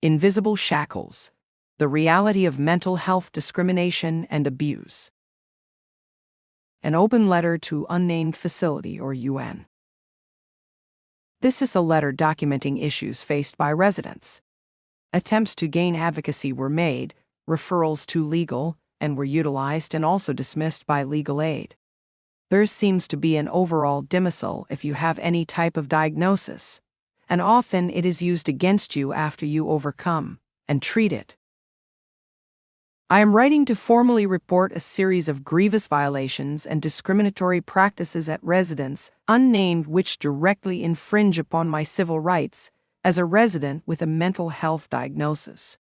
Invisible Shackles: The Reality of Mental Health Discrimination and Abuse. An open letter to Unnamed Facility, or UN. This is a letter documenting issues faced by residents. Attempts to gain advocacy were made, referrals to legal, and were utilized and also dismissed by legal aid. There seems to be an overall dismissal if you have any type of diagnosis, and often it is used against you after you overcome and treat it. I am writing to formally report a series of grievous violations and discriminatory practices at residents, unnamed, which directly infringe upon my civil rights as a resident with a mental health diagnosis.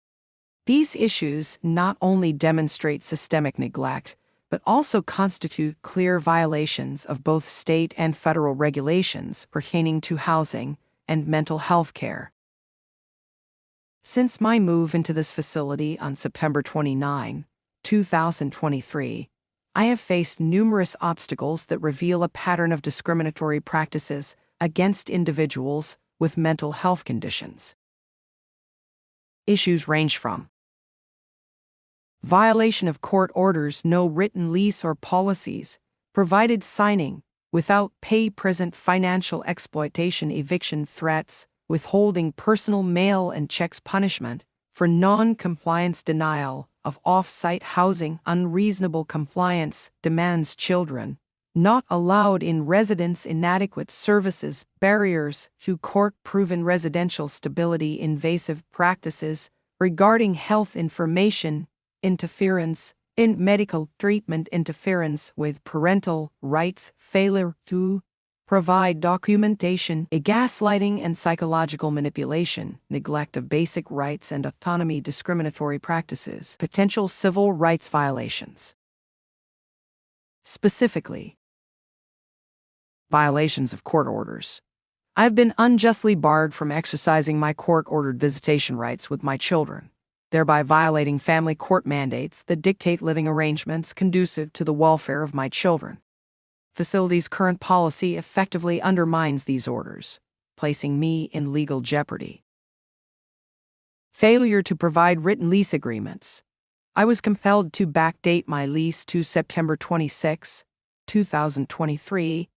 These issues not only demonstrate systemic neglect, but also constitute clear violations of both state and federal regulations pertaining to housing and mental health care. Since my move into this facility on September 29, 2023, I have faced numerous obstacles that reveal a pattern of discriminatory practices against individuals with mental health conditions. Issues range from violation of court orders, no written lease or policies, provided signing, without pay, present financial exploitation, eviction threats, withholding personal mail and checks, punishment for non-compliance, denial of off-site housing, unreasonable compliance demands, children not allowed in residence, inadequate services, barriers to court-proven residential stability, invasive practices regarding health information, interference in medical treatment, interference with parental rights, failure to provide documentation, gaslighting and psychological manipulation, neglect of basic rights and autonomy, discriminatory practices, potential civil rights violations. Specifically, violations of court orders. I have been unjustly barred from exercising my court-ordered visitation rights with my children, thereby violating family court mandates that dictate living arrangements conducive to the welfare of my children. Facility's current policy effectively undermines these orders, placing me in legal jeopardy. Failure to provide written lease agreements. I was compelled to backdate my lease to September 26, 2023,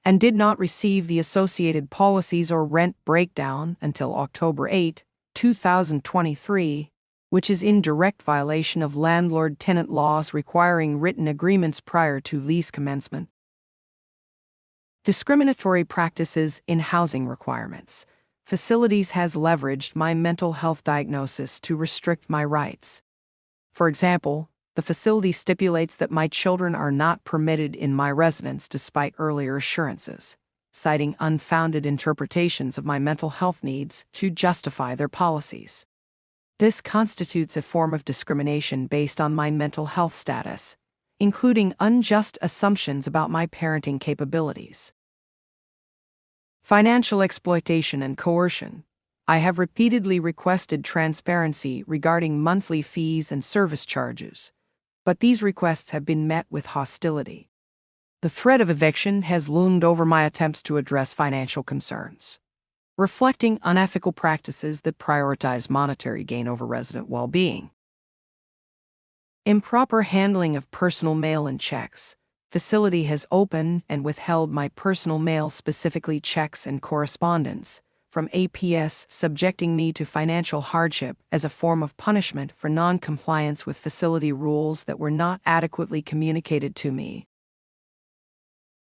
and did not receive the associated policies or rent breakdown until October 8, 2023, which is in direct violation of landlord-tenant laws requiring written agreements prior to lease commencement. Discriminatory practices in housing requirements. Facilities has leveraged my mental health diagnosis to restrict my rights. For example, the facility stipulates that my children are not permitted in my residence despite earlier assurances, citing unfounded interpretations of my mental health needs to justify their policies. This constitutes a form of discrimination based on my mental health status, including unjust assumptions about my parenting capabilities. Financial exploitation and coercion. I have repeatedly requested transparency regarding monthly fees and service charges, but these requests have been met with hostility. The threat of eviction has loomed over my attempts to address financial concerns, reflecting unethical practices that prioritize monetary gain over resident well-being. Improper handling of personal mail and checks. Facility has opened and withheld my personal mail, specifically checks and correspondence, from APS, subjecting me to financial hardship as a form of punishment for non-compliance with facility rules that were not adequately communicated to me.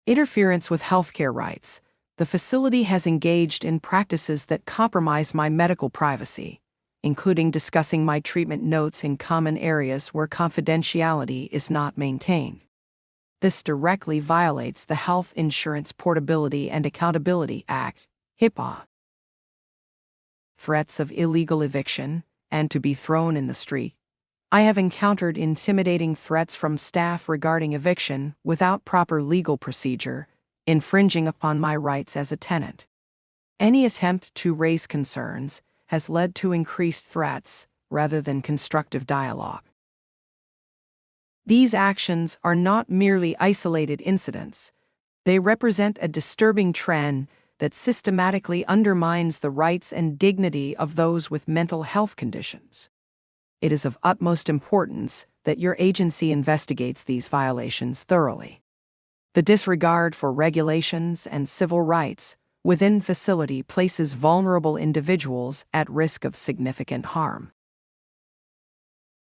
Interference with healthcare rights. The facility has engaged in practices that compromise my medical privacy, including discussing my treatment notes in common areas where confidentiality is not maintained. This directly violates the Health Insurance Portability and Accountability Act, HIPAA. Threats of illegal eviction and to be thrown in the street. I have encountered intimidating threats from staff regarding eviction without proper legal procedure, infringing upon my rights as a tenant. Any attempt to raise concerns has led to increased threats rather than constructive dialogue. These actions are not merely isolated incidents. They represent a disturbing trend that systematically undermines the rights and dignity of those with mental health conditions. It is of utmost importance that your agency investigates these violations thoroughly. The disregard for regulations and civil rights within facility places vulnerable individuals at risk of significant harm.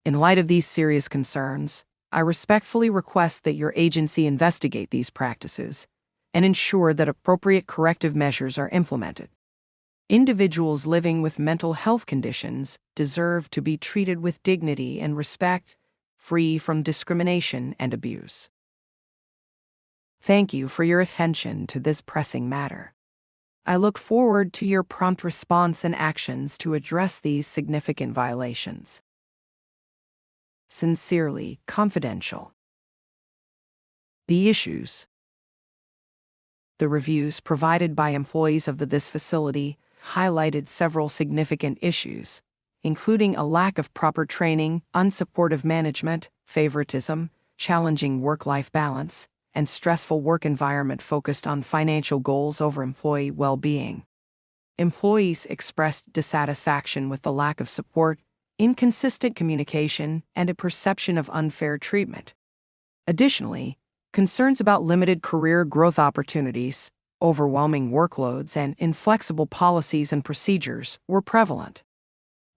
In light of these serious concerns, I respectfully request that your agency investigate these practices and ensure that appropriate corrective measures are implemented. Individuals living with mental health conditions deserve to be treated with dignity and respect, free from discrimination and abuse. Thank you for your attention to this pressing matter. I look forward to your prompt response and actions to address these significant violations. Sincerely, confidential. The issues. The reviews provided by employees of this facility highlighted several significant issues, including a lack of proper training, unsupportive management, favoritism, challenging work-life balance, and stressful work environment focused on financial goals over employee well-being. Employees expressed dissatisfaction with the lack of support, inconsistent communication, and a perception of unfair treatment. Additionally, concerns about limited career growth opportunities, overwhelming workloads, and inflexible policies and procedures were prevalent.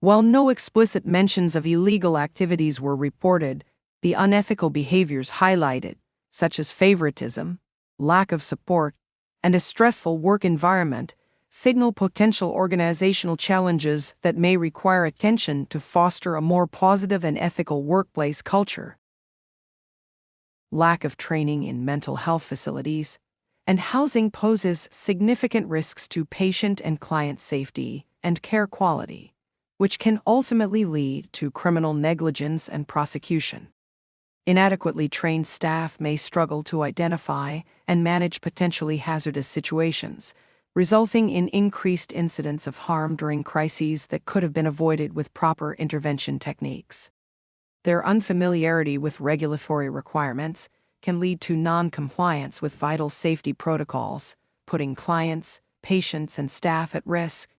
While no explicit mentions of illegal activities were reported, the unethical behaviors highlighted, such as favoritism, lack of support, and a stressful work environment, signal potential organizational challenges that may require attention to foster a more positive and ethical workplace culture. Lack of training in mental health facilities and housing poses significant risks to patient and client safety and care quality, which can ultimately lead to criminal negligence and prosecution. Inadequately trained staff may struggle to identify and manage potentially hazardous situations, resulting in increased incidents of harm during crises that could have been avoided with proper intervention techniques. Their unfamiliarity with regulatory requirements can lead to non-compliance with vital safety protocols, putting clients, patients, and staff at risk.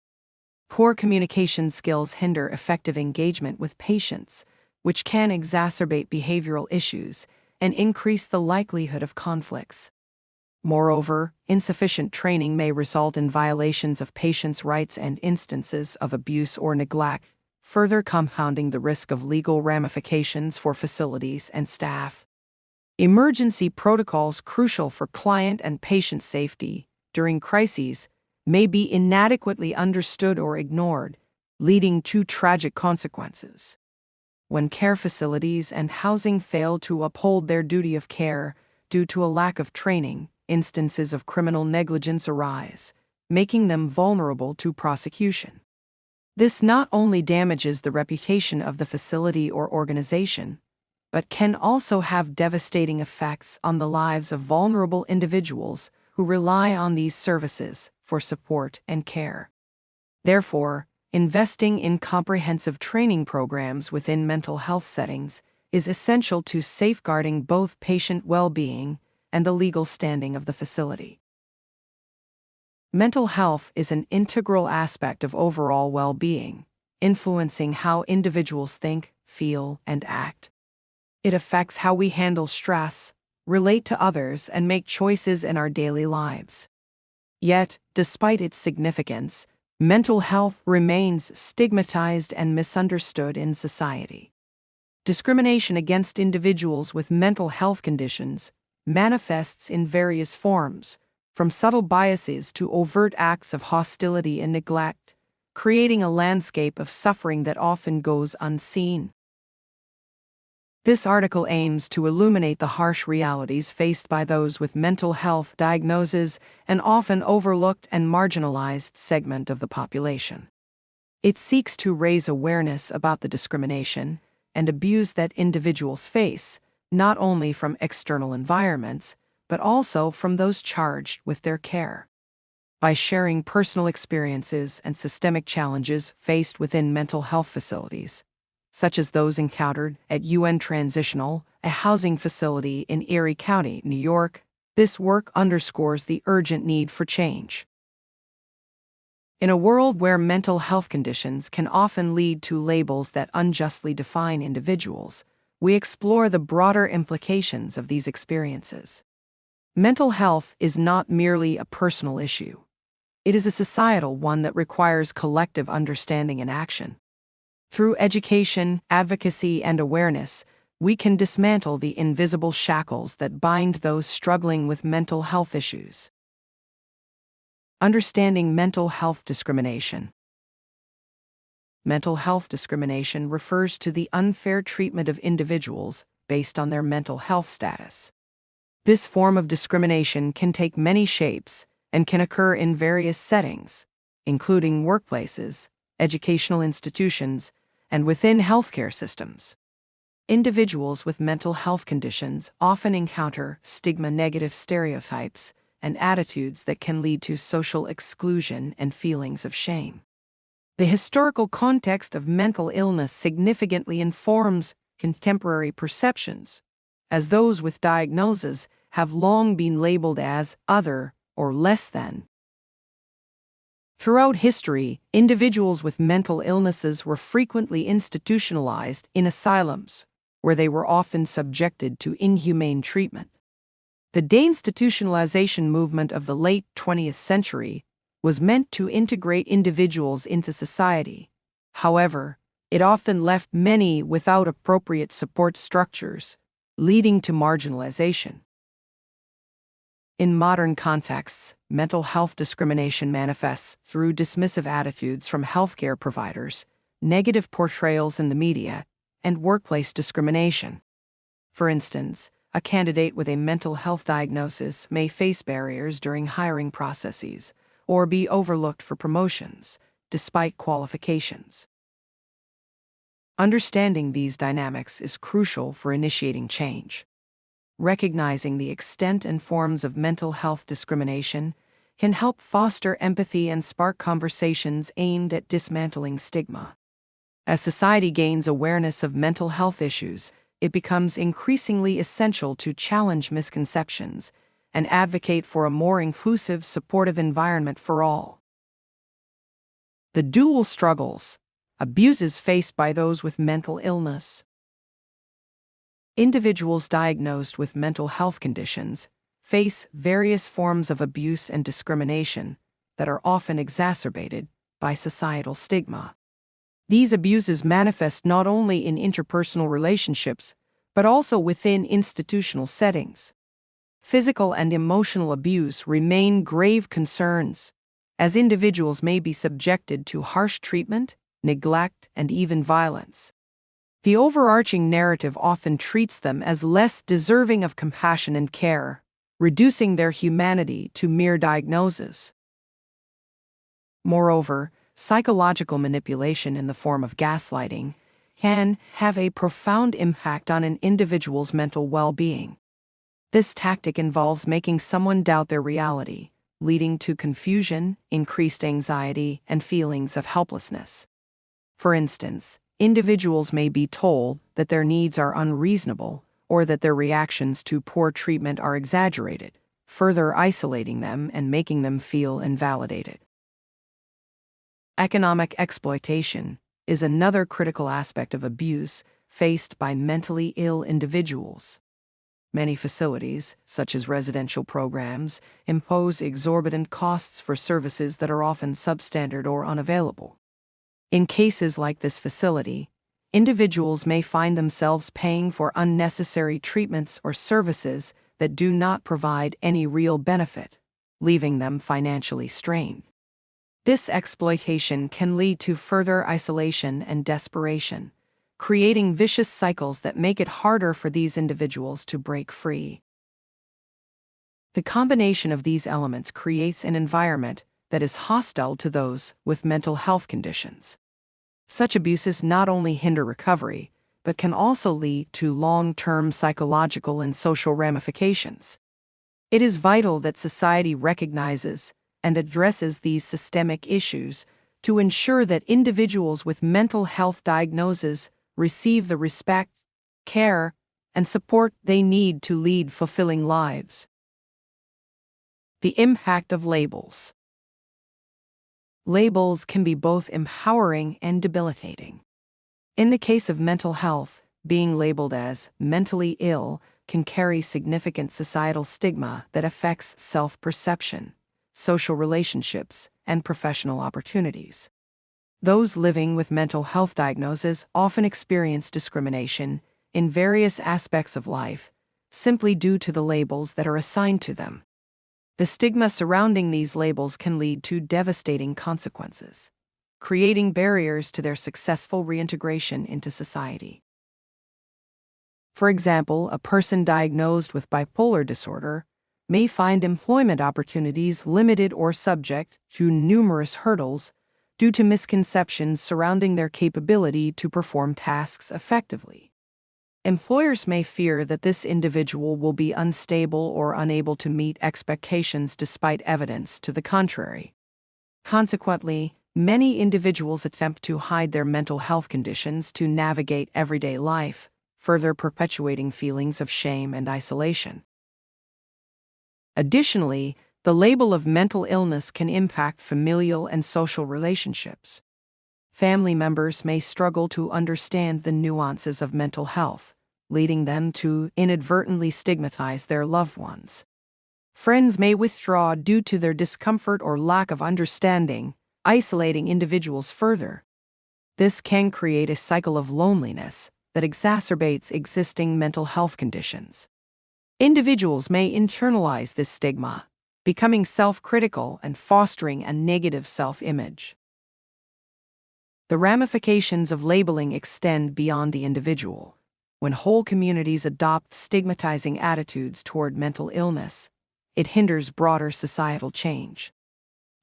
Poor communication skills hinder effective engagement with patients, which can exacerbate behavioral issues and increase the likelihood of conflicts. Moreover, insufficient training may result in violations of patients' rights and instances of abuse or neglect, further compounding the risk of legal ramifications for facilities and staff. Emergency protocols crucial for client and patient safety during crises may be inadequately understood or ignored, leading to tragic consequences. When care facilities and housing fail to uphold their duty of care due to a lack of training, instances of criminal negligence arise, making them vulnerable to prosecution. This not only damages the reputation of the facility or organization, but can also have devastating effects on the lives of vulnerable individuals who rely on these services for support and care. Therefore, investing in comprehensive training programs within mental health settings is essential to safeguarding both patient well-being and the legal standing of the facility. Mental health is an integral aspect of overall well-being, influencing how individuals think, feel, and act. It affects how we handle stress, relate to others, and make choices in our daily lives. Yet, despite its significance, mental health remains stigmatized and misunderstood in society. Discrimination against individuals with mental health conditions manifests in various forms, from subtle biases to overt acts of hostility and neglect, creating a landscape of suffering that often goes unseen. This article aims to illuminate the harsh realities faced by those with mental health diagnoses, an often overlooked and marginalized segment of the population. It seeks to raise awareness about the discrimination and abuse that individuals face, not only from external environments, but also from those charged with their care. By sharing personal experiences and systemic challenges faced within mental health facilities, such as those encountered at UN Transitional, a housing facility in Erie County, New York, this work underscores the urgent need for change. In a world where mental health conditions can often lead to labels that unjustly define individuals, we explore the broader implications of these experiences. Mental health is not merely a personal issue. It is a societal one that requires collective understanding and action. Through education, advocacy, and awareness, we can dismantle the invisible shackles that bind those struggling with mental health issues. Understanding mental health discrimination. Mental health discrimination refers to the unfair treatment of individuals based on their mental health status. This form of discrimination can take many shapes and can occur in various settings, including workplaces, educational institutions, and within healthcare systems. Individuals with mental health conditions often encounter stigma-negative stereotypes and attitudes that can lead to social exclusion and feelings of shame. The historical context of mental illness significantly informs contemporary perceptions, as those with diagnoses have long been labeled as other or less than. Throughout history, individuals with mental illnesses were frequently institutionalized in asylums, where they were often subjected to inhumane treatment. The deinstitutionalization movement of the late 20th century was meant to integrate individuals into society. However, it often left many without appropriate support structures, leading to marginalization. In modern contexts, mental health discrimination manifests through dismissive attitudes from healthcare providers, negative portrayals in the media, and workplace discrimination. For instance, a candidate with a mental health diagnosis may face barriers during hiring processes or be overlooked for promotions, despite qualifications. Understanding these dynamics is crucial for initiating change. Recognizing the extent and forms of mental health discrimination can help foster empathy and spark conversations aimed at dismantling stigma. As society gains awareness of mental health issues, it becomes increasingly essential to challenge misconceptions and advocate for a more inclusive, supportive environment for all. The dual struggles, abuses faced by those with mental illness. Individuals diagnosed with mental health conditions face various forms of abuse and discrimination that are often exacerbated by societal stigma. These abuses manifest not only in interpersonal relationships, but also within institutional settings. Physical and emotional abuse remain grave concerns, as individuals may be subjected to harsh treatment, neglect, and even violence. The overarching narrative often treats them as less deserving of compassion and care, reducing their humanity to mere diagnoses. Moreover, psychological manipulation in the form of gaslighting can have a profound impact on an individual's mental well-being. This tactic involves making someone doubt their reality, leading to confusion, increased anxiety, and feelings of helplessness. For instance, individuals may be told that their needs are unreasonable or that their reactions to poor treatment are exaggerated, further isolating them and making them feel invalidated. Economic exploitation is another critical aspect of abuse faced by mentally ill individuals. Many facilities, such as residential programs, impose exorbitant costs for services that are often substandard or unavailable. In cases like this facility, individuals may find themselves paying for unnecessary treatments or services that do not provide any real benefit, leaving them financially strained. This exploitation can lead to further isolation and desperation, creating vicious cycles that make it harder for these individuals to break free. The combination of these elements creates an environment that is hostile to those with mental health conditions. Such abuses not only hinder recovery, but can also lead to long-term psychological and social ramifications. It is vital that society recognizes and addresses these systemic issues to ensure that individuals with mental health diagnoses receive the respect, care, and support they need to lead fulfilling lives. The impact of labels. Labels can be both empowering and debilitating. In the case of mental health, being labeled as mentally ill can carry significant societal stigma that affects self-perception, social relationships, and professional opportunities. Those living with mental health diagnoses often experience discrimination in various aspects of life, simply due to the labels that are assigned to them. The stigma surrounding these labels can lead to devastating consequences, creating barriers to their successful reintegration into society. For example, a person diagnosed with bipolar disorder may find employment opportunities limited or subject to numerous hurdles due to misconceptions surrounding their capability to perform tasks effectively. Employers may fear that this individual will be unstable or unable to meet expectations despite evidence to the contrary. Consequently, many individuals attempt to hide their mental health conditions to navigate everyday life, further perpetuating feelings of shame and isolation. Additionally, the label of mental illness can impact familial and social relationships. Family members may struggle to understand the nuances of mental health, leading them to inadvertently stigmatize their loved ones. Friends may withdraw due to their discomfort or lack of understanding, isolating individuals further. This can create a cycle of loneliness that exacerbates existing mental health conditions. Individuals may internalize this stigma, becoming self-critical and fostering a negative self-image. The ramifications of labeling extend beyond the individual. When whole communities adopt stigmatizing attitudes toward mental illness, it hinders broader societal change.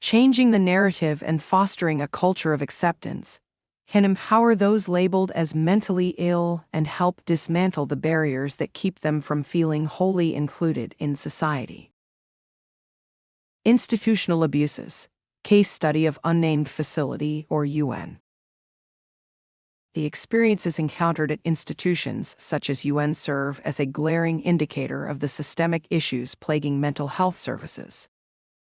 Changing the narrative and fostering a culture of acceptance can empower those labeled as mentally ill and help dismantle the barriers that keep them from feeling wholly included in society. Institutional abuses. Case study of Unnamed Facility, or UN. The experiences encountered at institutions such as UN serve as a glaring indicator of the systemic issues plaguing mental health services.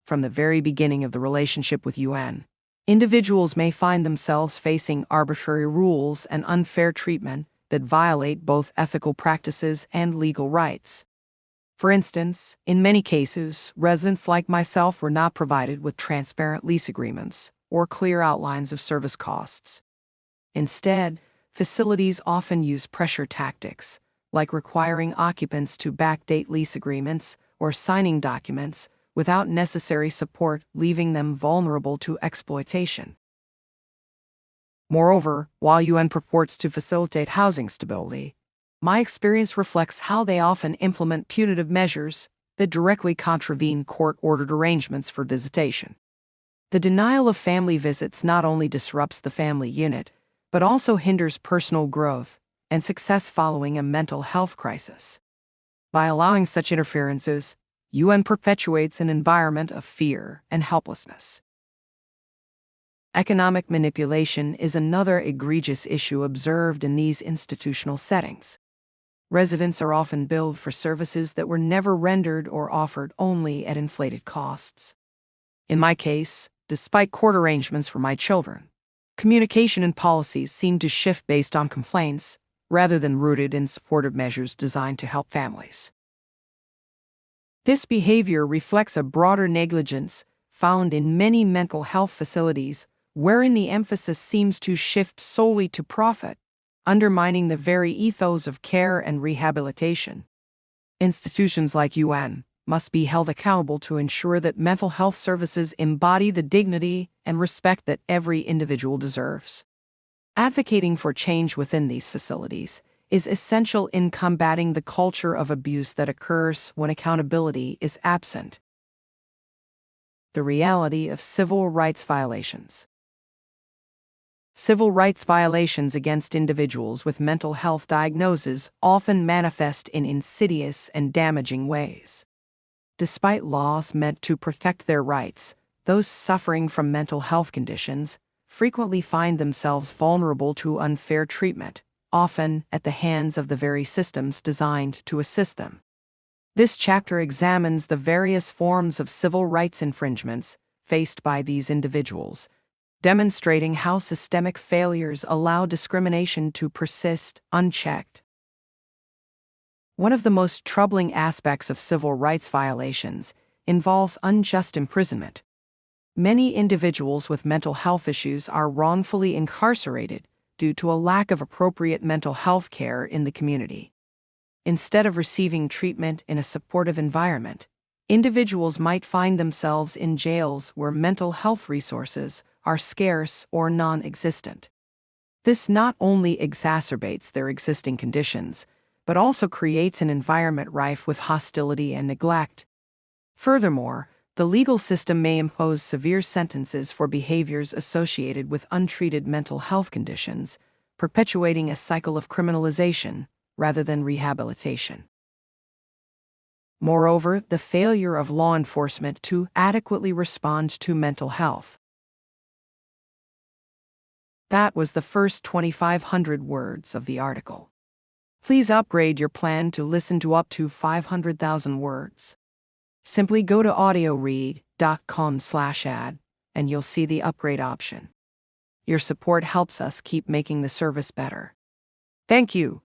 From the very beginning of the relationship with UN, individuals may find themselves facing arbitrary rules and unfair treatment that violate both ethical practices and legal rights. For instance, in many cases, residents like myself were not provided with transparent lease agreements or clear outlines of service costs. Instead, facilities often use pressure tactics, like requiring occupants to backdate lease agreements or signing documents without necessary support, leaving them vulnerable to exploitation. Moreover, while UN purports to facilitate housing stability, my experience reflects how they often implement punitive measures that directly contravene court-ordered arrangements for visitation. The denial of family visits not only disrupts the family unit, but also hinders personal growth and success following a mental health crisis. By allowing such interferences, UN perpetuates an environment of fear and helplessness. Economic manipulation is another egregious issue observed in these institutional settings. Residents are often billed for services that were never rendered or offered, only at inflated costs. In my case, despite court arrangements for my children, communication and policies seem to shift based on complaints rather than rooted in supportive measures designed to help families. This behavior reflects a broader negligence found in many mental health facilities, wherein the emphasis seems to shift solely to profit, undermining the very ethos of care and rehabilitation. Institutions like UN must be held accountable to ensure that mental health services embody the dignity and respect that every individual deserves. Advocating for change within these facilities is essential in combating the culture of abuse that occurs when accountability is absent. The reality of civil rights violations. Civil rights violations against individuals with mental health diagnoses often manifest in insidious and damaging ways. Despite laws meant to protect their rights, those suffering from mental health conditions frequently find themselves vulnerable to unfair treatment, often at the hands of the very systems designed to assist them. This chapter examines the various forms of civil rights infringements faced by these individuals, demonstrating how systemic failures allow discrimination to persist unchecked. One of the most troubling aspects of civil rights violations involves unjust imprisonment. Many individuals with mental health issues are wrongfully incarcerated due to a lack of appropriate mental health care in the community. Instead of receiving treatment in a supportive environment, individuals might find themselves in jails where mental health resources are scarce or non-existent. This not only exacerbates their existing conditions, but also creates an environment rife with hostility and neglect. Furthermore, the legal system may impose severe sentences for behaviors associated with untreated mental health conditions, perpetuating a cycle of criminalization rather than rehabilitation. Moreover, the failure of law enforcement to adequately respond to mental health. That was the first 2,500 words of the article. Please upgrade your plan to listen to up to 500,000 words. Simply go to audioread.com/ad and you'll see the upgrade option. Your support helps us keep making the service better. Thank you.